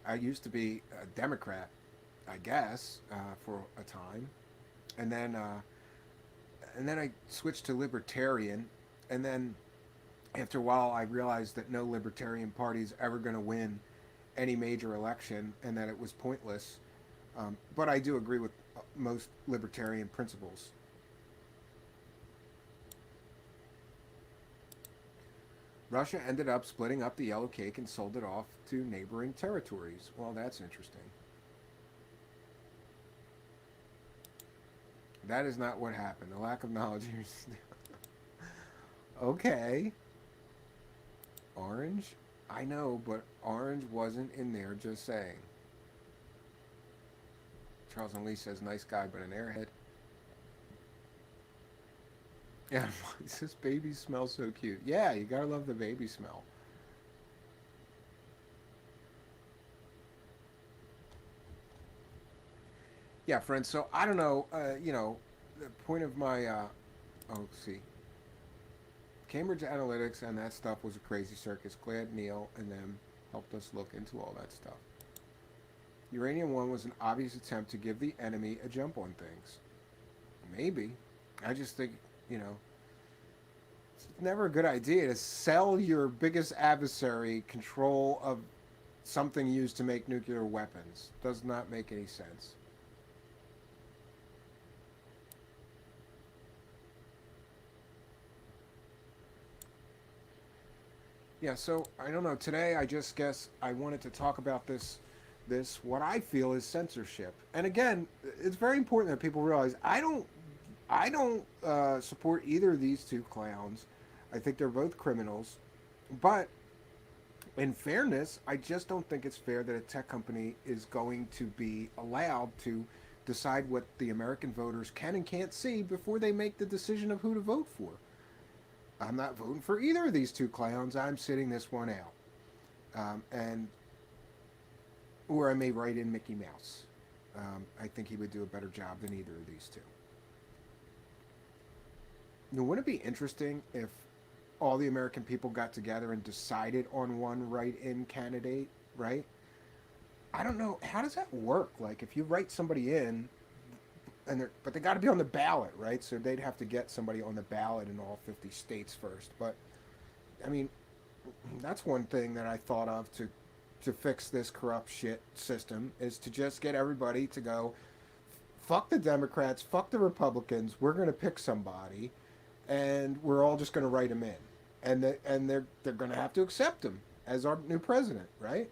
I used to be a Democrat, I guess, for a time, and then I switched to Libertarian, and then after a while I realized that no Libertarian party is ever going to win any major election, and that it was pointless. But I do agree with most Libertarian principles. Russia ended up splitting up the yellow cake and sold it off to neighboring territories. Well, that's interesting. That is not what happened. The lack of knowledge here. Okay. Orange? I know, but orange wasn't in there, just saying. Charles and Lee says, nice guy, but an airhead. Yeah, this baby smells so cute. Yeah, you gotta love the baby smell. Yeah, friends. So I don't know. The point of my oh, let's see, Cambridge Analytics and that stuff was a crazy circus. Glad Neil and them helped us look into all that stuff. Uranium One was an obvious attempt to give the enemy a jump on things. Maybe. I just think you know it's never a good idea to sell your biggest adversary control of something used to make nuclear weapons. Does not make any sense. Yeah, so I don't know. Today, I just guess I wanted to talk about this what I feel is censorship. And again, it's very important that people realize I don't support either of these two clowns. I think they're both criminals, but in fairness, I just don't think it's fair that a tech company is going to be allowed to decide what the American voters can and can't see before they make the decision of who to vote for. I'm not voting for either of these two clowns. I'm sitting this one out. And or I may write in Mickey Mouse. I think he would do a better job than either of these two. Now, wouldn't it be interesting if all the American people got together and decided on one write-in candidate, right? I don't know. How does that work? Like, if you write somebody in, but they got to be on the ballot, right? So they'd have to get somebody on the ballot in all 50 states first. But I mean, that's one thing that I thought of to fix this corrupt shit system is to just get everybody to go, fuck the Democrats, fuck the Republicans. We're going to pick somebody, and we're all just going to write him in, and they're going to have to accept him as our new president, right?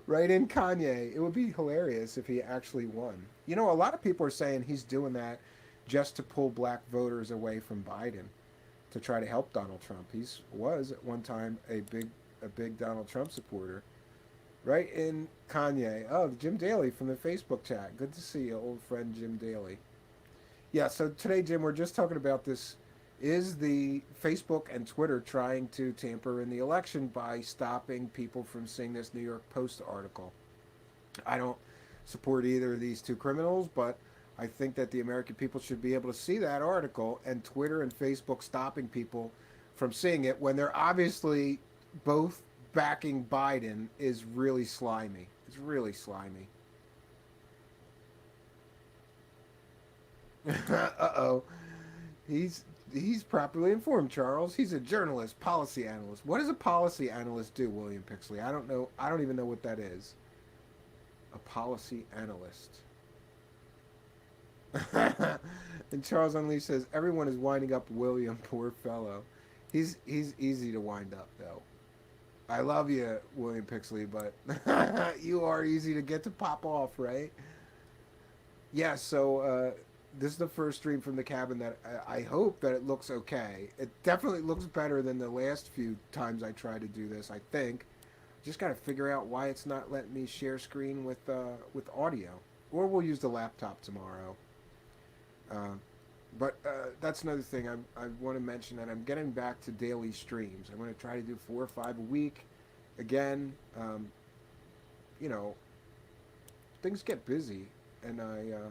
Right in Kanye. It would be hilarious if he actually won. You know, a lot of people are saying he's doing that just to pull black voters away from Biden to try to help Donald Trump. He was at one time a big Donald Trump supporter. Right in Kanye. Oh, Jim Daly from the Facebook chat. Good to see you, old friend Jim Daly. Yeah, so today, Jim, we're just talking about this. Is the Facebook and Twitter trying to tamper in the election by stopping people from seeing this New York Post article? I don't support either of these two criminals, but I think that the American people should be able to see that article, and Twitter and Facebook stopping people from seeing it when they're obviously both backing Biden is really slimy. It's really slimy. Uh-oh. He's properly informed, Charles. He's a journalist, policy analyst. What does a policy analyst do, William Pixley? I don't know. I don't even know what that is. A policy analyst. And Charles Unleashed says everyone is winding up William, poor fellow. He's easy to wind up though. I love you, William Pixley, but you are easy to get to pop off, right? Yeah, so this is the first stream from the cabin that I hope that it looks okay. It definitely looks better than the last few times I tried to do this, I think. Just got to figure out why it's not letting me share screen with audio. Or we'll use the laptop tomorrow. But that's another thing I want to mention, that I'm getting back to daily streams. I'm going to try to do 4 or 5 a week. Again, you know, things get busy, and I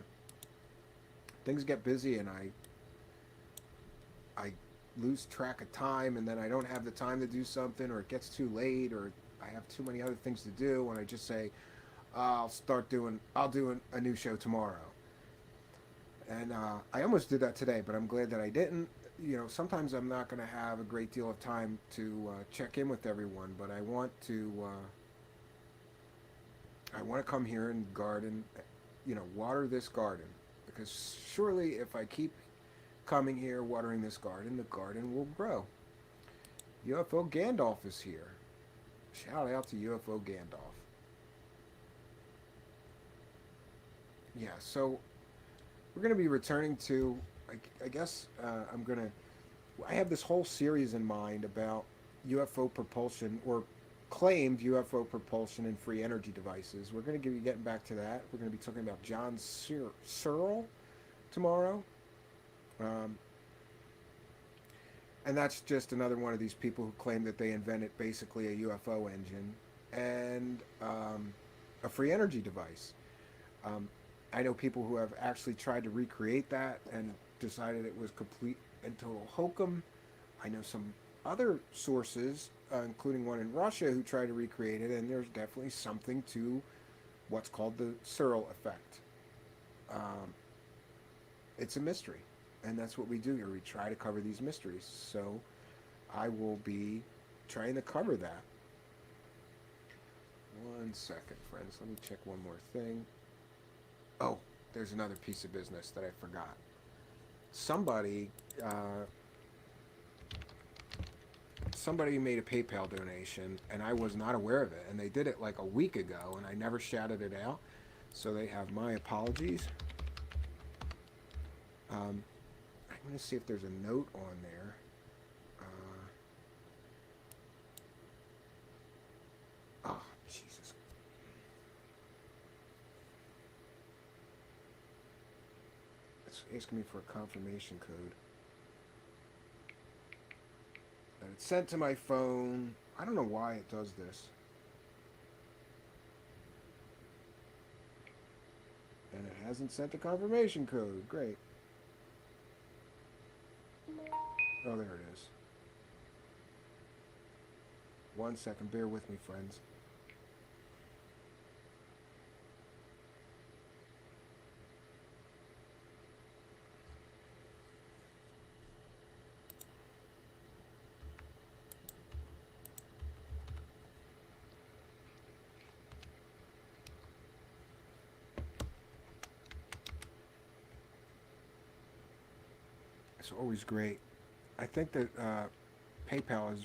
lose track of time, and then I don't have the time to do something, or it gets too late, or I have too many other things to do, and I just say, I'll do a new show tomorrow. And I almost did that today, but I'm glad that I didn't. You know, sometimes I'm not going to have a great deal of time to check in with everyone, but I want to come here and garden, you know, water this garden. Because surely if I keep coming here watering this garden, the garden will grow. UFO Gandalf is here. Shout out to UFO Gandalf. Yeah, so we're going to be returning to, I guess I have this whole series in mind about UFO propulsion, or claimed UFO propulsion and free energy devices. We're going to be getting back to that. We're going to be talking about John Searle tomorrow. Um, and that's just another one of these people who claim that they invented basically a UFO engine and a free energy device. Um, I know people who have actually tried to recreate that and decided it was complete and total hokum. I know some other sources, including one in Russia, who tried to recreate it, and there's definitely something to what's called the Searle effect. Um, it's a mystery, and that's what we do here. We try to cover these mysteries. So I will be trying to cover that. One second, friends. Let me check one more thing. Oh, there's another piece of business that I forgot. Somebody, uh, somebody made a PayPal donation, and I was not aware of it. And they did it like a week ago, and I never shouted it out. So they have my apologies. I'm going to see if there's a note on there. Oh, Jesus. It's asking me for a confirmation code. And it's sent to my phone. I don't know why it does this. And it hasn't sent the confirmation code. Great. Oh, there it is. 1 second. Bear with me, friends. It's always great. I think that PayPal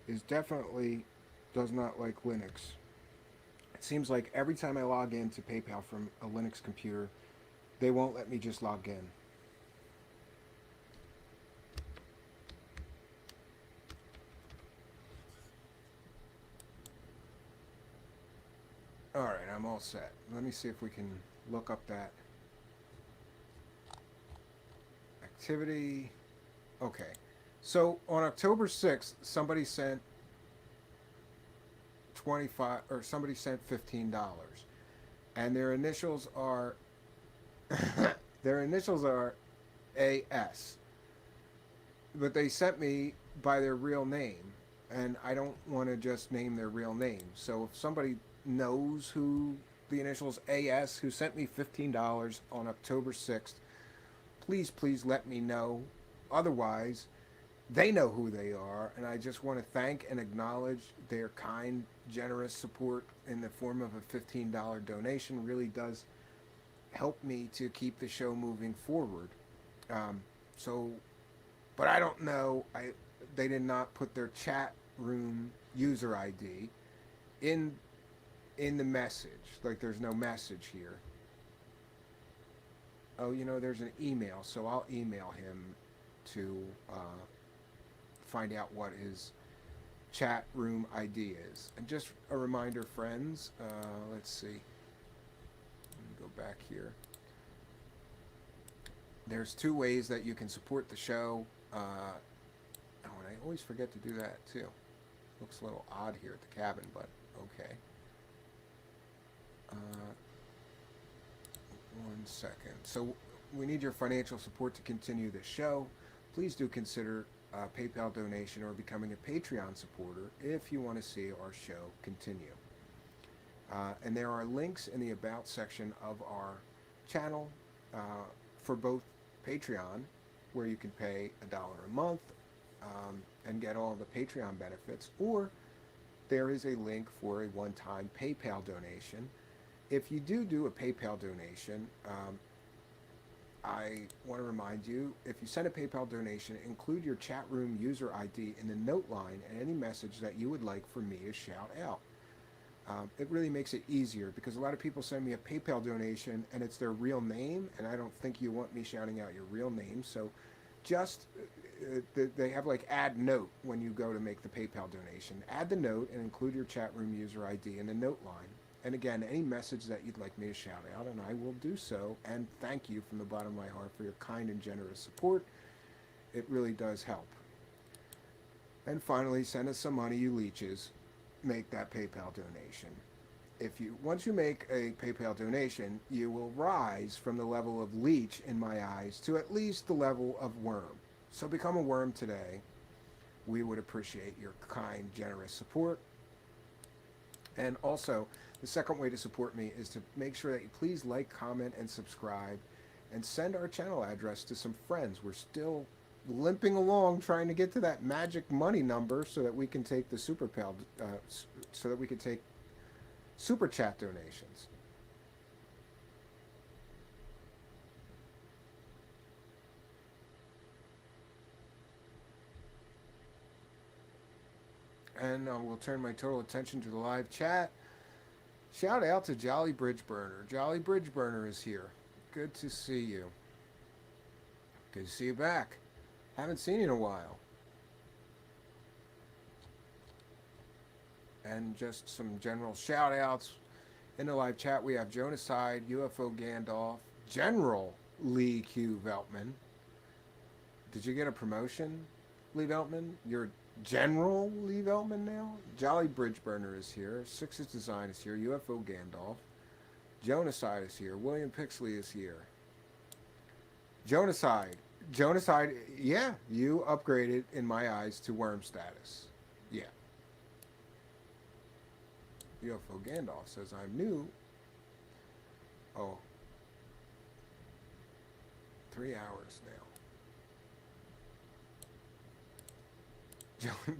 is definitely does not like Linux. It seems like every time I log into PayPal from a Linux computer, they won't let me just log in. All right, I'm all set. Let me see if we can look up that activity. Okay. So on October 6th, somebody sent 25 or somebody sent $15 and their initials are their initials are AS. But they sent me by their real name, and I don't want to just name their real name. So if somebody knows who the initials AS who sent me $15 on October 6th, please let me know. Otherwise, they know who they are, and I just want to thank and acknowledge their kind, generous support in the form of a $15 donation. Really does help me to keep the show moving forward. So, but I don't know. They did not put their chat room user ID in the message. Like there's no message here. Oh, there's an email, so I'll email him to find out what his chat room ID is. And just a reminder, friends, let's see. Let me go back here. There's two ways that you can support the show. Oh, and I always forget to do that too. Looks a little odd here at the cabin, but okay. 1 second. So we need your financial support to continue this show. Please do consider a PayPal donation or becoming a Patreon supporter if you want to see our show continue. And there are links in the About section of our channel for both Patreon, where you can pay $1 a month and get all the Patreon benefits, or there is a link for a one-time PayPal donation. If you do a PayPal donation, I want to remind you, if you send a PayPal donation, include your chat room user ID in the note line and any message that you would like for me to shout out. It really makes it easier because a lot of people send me a PayPal donation and it's their real name, and I don't think you want me shouting out your real name. So just they have like add note when you go to make the PayPal donation. Add the note and include your chat room user ID in the note line. And again, any message that you'd like me to shout out, and I will do so. And thank you from the bottom of my heart for your kind and generous support. It really does help. And finally, send us some money, you leeches. Make that PayPal donation. If you once you make a PayPal donation, you will rise from the level of leech in my eyes to at least the level of worm. So become a worm today. We would appreciate your kind, generous support. And also, the second way to support me is to make sure that you please like, comment, and subscribe, and send our channel address to some friends. We're still limping along trying to get to that magic money number so that we can take the so that we can take super chat donations. And we'll turn my total attention to the live chat. Shout out to Jolly Bridge Burner. Jolly Bridge Burner is here. Good to see you. Good to see you back. Haven't seen you in a while. And just some general shout outs. In the live chat, we have Jonaside, UFO Gandalf, General Lee Q. Veltman. Did you get a promotion, Lee Veltman? You're General Lee Veltman now? Jolly Bridge Burner is here. Six's Design is here. UFO Gandalf. Jonaside is here. William Pixley is here. Jonaside. Jonaside, yeah, you upgraded, in my eyes, to worm status. Yeah. UFO Gandalf says, I'm new. Oh. 3 hours now.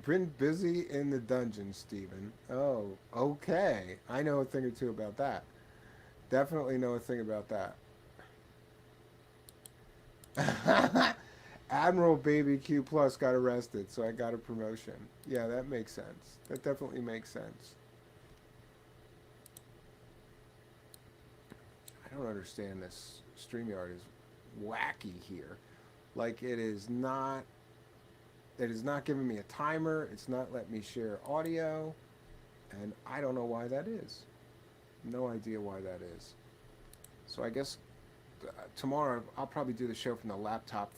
Been busy in the dungeon, Stephen. Oh, okay. I know a thing or two about that. Definitely know a thing about that. Admiral Baby Q Plus got arrested, so I got a promotion. Yeah, that makes sense. That definitely makes sense. I don't understand this. StreamYard is wacky here. Like it is not giving me a timer. It's not letting me share audio. And I don't know why that is. No idea why that is. So I guess tomorrow I'll probably do the show from the laptop.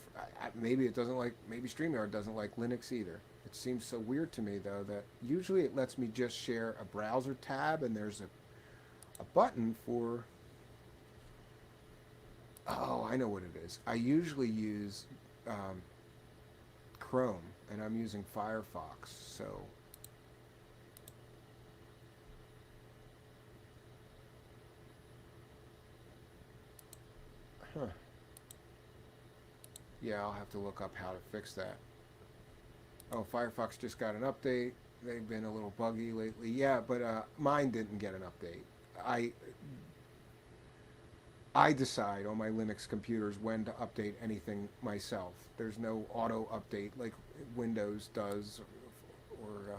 Maybe it doesn't like, maybe StreamYard doesn't like Linux either. It seems so weird to me though that usually it lets me just share a browser tab and there's a button for, oh, I know what it is. I usually use Chrome and I'm using Firefox, so huh. Yeah, I'll have to look up how to fix that. Oh, Firefox just got an update. They've been a little buggy lately. Yeah, but mine didn't get an update. I decide on my Linux computers when to update anything myself. There's no auto update like Windows does, or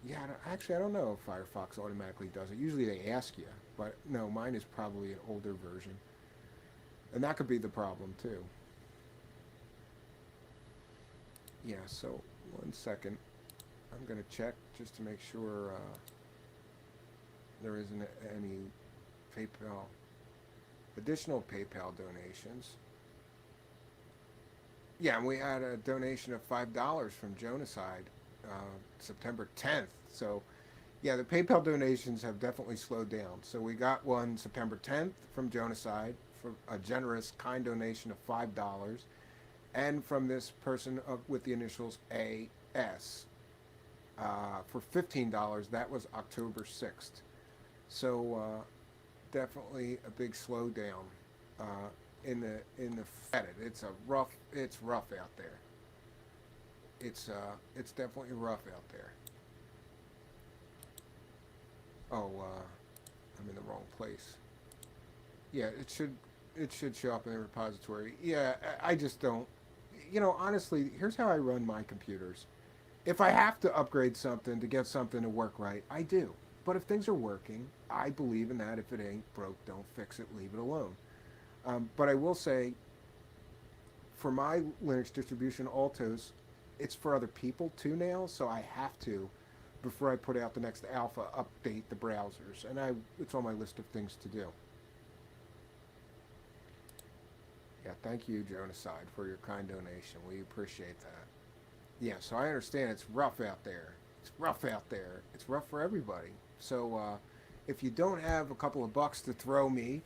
yeah, actually I don't know if Firefox automatically does it. Usually they ask you, but no, mine is probably an older version, and that could be the problem too. Yeah, so 1 second. I'm going to check just to make sure there isn't any PayPal, additional PayPal donations. Yeah, and we had a donation of $5 from Jonaside September 10th. So, yeah, the PayPal donations have definitely slowed down. So we got one September 10th from Jonaside for a generous, kind donation of $5. And from this person with the initials AS for $15. That was October 6th. So definitely a big slowdown in the edit. It's rough out there. It's definitely rough out there. Oh, I'm in the wrong place. Yeah, it should show up in the repository. Yeah, I just don't. Honestly, here's how I run my computers. If I have to upgrade something to get something to work right, I do. But if things are working, I believe in that. If it ain't broke, don't fix it. Leave it alone. But I will say, for my Linux distribution, Altos, it's for other people too now, so I have to, before I put out the next alpha, update the browsers, and it's on my list of things to do. Yeah, thank you, Jonaside, for your kind donation. We appreciate that. Yeah, so I understand it's rough out there. It's rough out there. It's rough for everybody. So if you don't have a couple of bucks to throw me,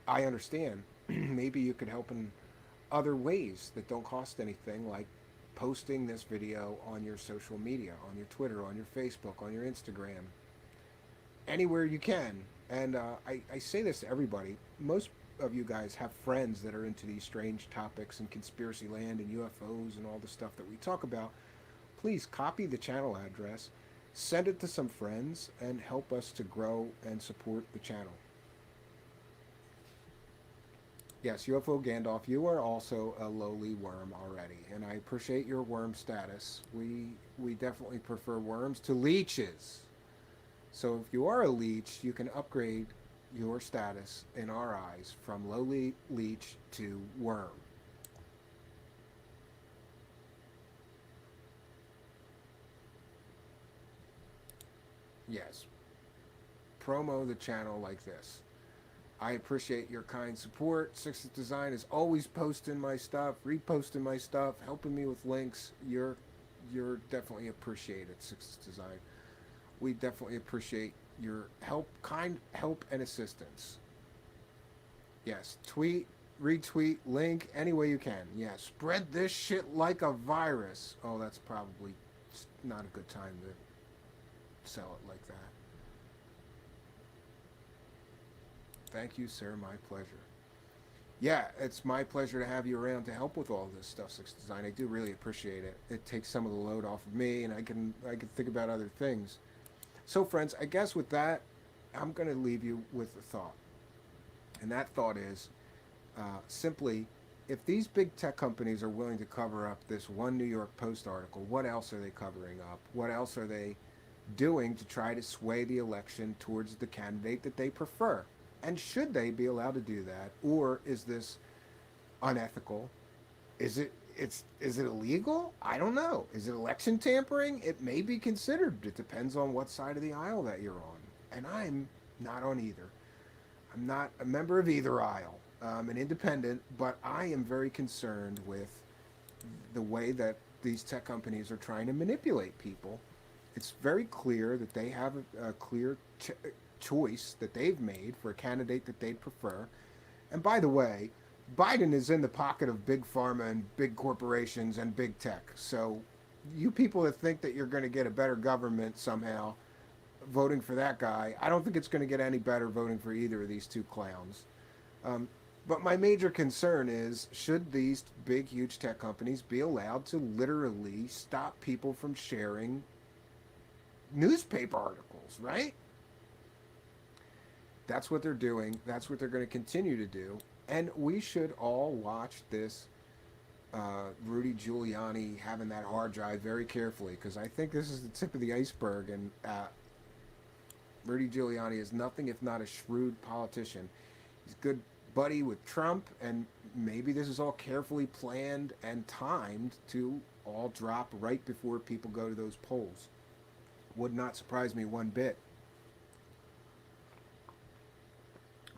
I understand. Maybe you could help in other ways that don't cost anything, like posting this video on your social media, on your Twitter, on your Facebook, on your Instagram, anywhere you can. And I say this to everybody. Most of you guys have friends that are into these strange topics and conspiracy land and UFOs and all the stuff that we talk about. Please copy the channel address, send it to some friends, and help us to grow and support the channel. Yes, UFO Gandalf, you are also a lowly worm already, and I appreciate your worm status. We definitely prefer worms to leeches. So if you are a leech, you can upgrade your status in our eyes from lowly leech to worm. Yes. Promo the channel like this. I appreciate your kind support. Sixth Design is always posting my stuff, reposting my stuff, helping me with links. You're definitely appreciated, Sixth Design. We definitely appreciate your help, kind help and assistance. Yes, tweet, retweet, link, any way you can. Yeah, spread this shit like a virus. Oh, that's probably not a good time to sell it like that. Thank you, sir. My pleasure. Yeah, it's my pleasure to have you around to help with all this stuff, Six Design. I do really appreciate it. It takes some of the load off of me, and I can think about other things. So, friends, I guess with that, I'm going to leave you with a thought, and that thought is simply, if these big tech companies are willing to cover up this one New York Post article, what else are they covering up? What else are they doing to try to sway the election towards the candidate that they prefer? And should they be allowed to do that, or is this unethical? Is it illegal? I don't know. Is it election tampering? It may be considered. It depends on what side of the aisle that you're on. And I'm not on either. I'm not a member of either aisle. I'm an independent, but I am very concerned with the way that these tech companies are trying to manipulate people. It's very clear that they have a clear choice that they've made for a candidate that they'd prefer. And by the way, Biden is in the pocket of big pharma and big corporations and big tech. So you people that think that you're going to get a better government somehow voting for that guy, I don't think it's going to get any better voting for either of these two clowns. But my major concern is, should these big, huge tech companies be allowed to literally stop people from sharing newspaper articles, right? That's what they're doing. That's what they're going to continue to do. And we should all watch this Rudy Giuliani having that hard drive very carefully, because I think this is the tip of the iceberg. And Rudy Giuliani is nothing if not a shrewd politician. He's a good buddy with Trump, and maybe this is all carefully planned and timed to all drop right before people go to those polls. Would not surprise me one bit.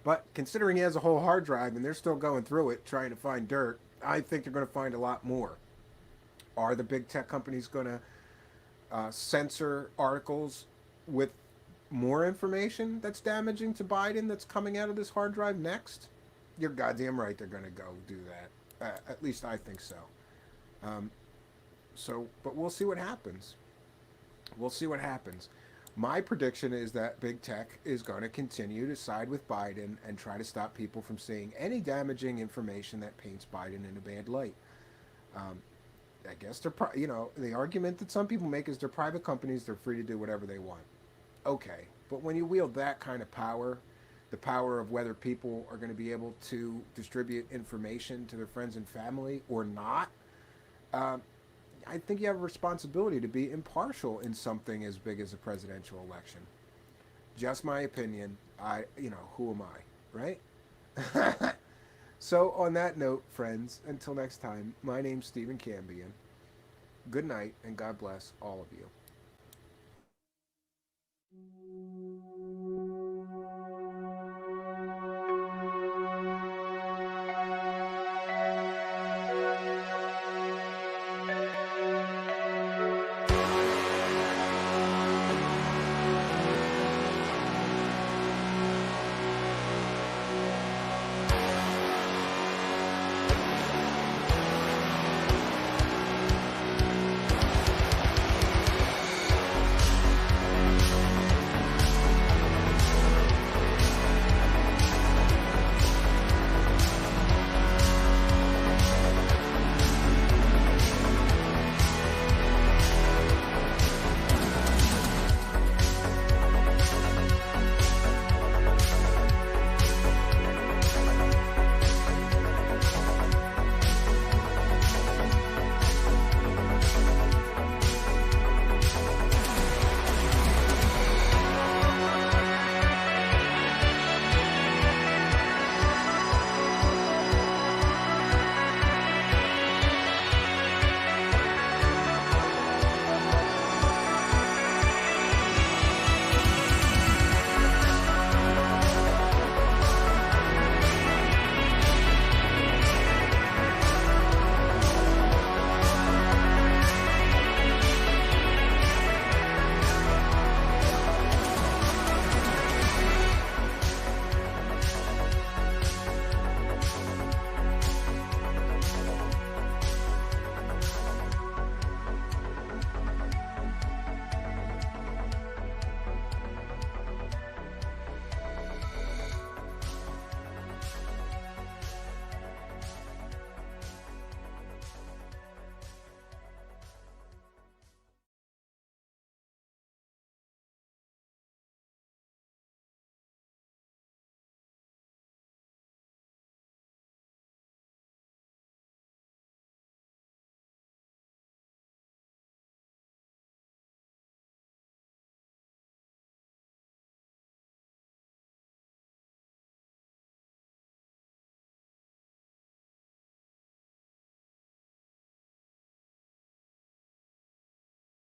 But considering he has a whole hard drive and they're still going through it trying to find dirt, I think they're going to find a lot more. Are the big tech companies going to censor articles with more information that's damaging to Biden that's coming out of this hard drive next? You're goddamn right they're going to go do that. At least I think so. But we'll see what happens. We'll see what happens. My prediction is that big tech is going to continue to side with Biden and try to stop people from seeing any damaging information that paints Biden in a bad light. I guess the argument that some people make is they're private companies, they're free to do whatever they want. Okay, but when you wield that kind of power, the power of whether people are going to be able to distribute information to their friends and family or not, I think you have a responsibility to be impartial in something as big as a presidential election. Just my opinion. Who am I, right? So, on that note, friends, until next time, my name's Stephen Cambion. Good night, and God bless all of you.